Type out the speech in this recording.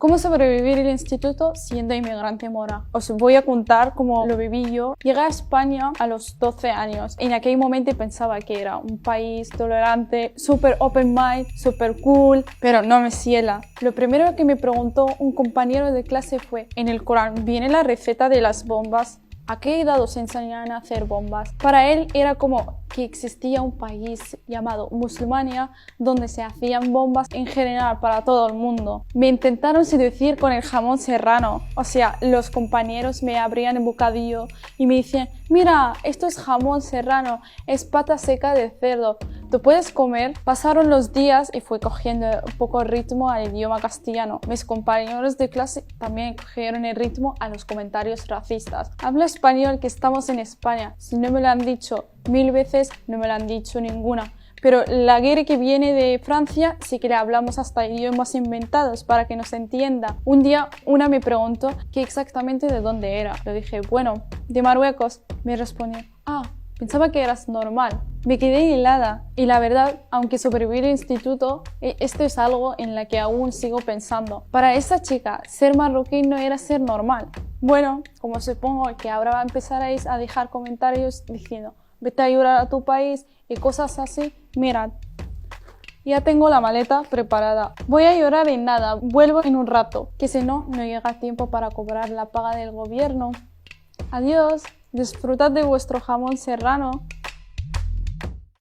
¿Cómo sobrevivir el instituto siendo inmigrante mora? Os voy a contar cómo lo viví yo. Llegué a España a los 12 años. En aquel momento pensaba que era un país tolerante, súper open mind, súper cool, pero no me ciela. Lo primero que me preguntó un compañero de clase fue: ¿en el Corán viene la receta de las bombas? ¿A qué edad os enseñan a hacer bombas? Para él era como que existía un país llamado Musulmania donde se hacían bombas en general para todo el mundo. Me intentaron seducir con el jamón serrano. O sea, los compañeros me abrían el bocadillo y me decían: mira, esto es jamón serrano, es pata seca de cerdo, ¿tú puedes comer? Pasaron los días y fui cogiendo un poco el ritmo al idioma castellano. Mis compañeros de clase también cogieron el ritmo a los comentarios racistas. Habla español, que estamos en España. Si no me lo han dicho 1000 veces, no me lo han dicho ninguna. Pero la guerra que viene de Francia sí que le hablamos hasta idiomas inventados para que nos entienda. Un día una me preguntó que exactamente de dónde era. Le dije: bueno, de Marruecos. Me respondió: ah, pensaba que eras normal. Me quedé helada y la verdad, aunque sobreviví al instituto, esto es algo en la que aún sigo pensando. Para esa chica, ser marroquí no era ser normal. Bueno, como supongo que ahora va a empezar a dejar comentarios diciendo: vete a llorar a tu país y cosas así. Mirad, ya tengo la maleta preparada. Voy a llorar en nada, vuelvo en un rato, que si no, no llega tiempo para cobrar la paga del gobierno. Adiós, disfrutad de vuestro jamón serrano.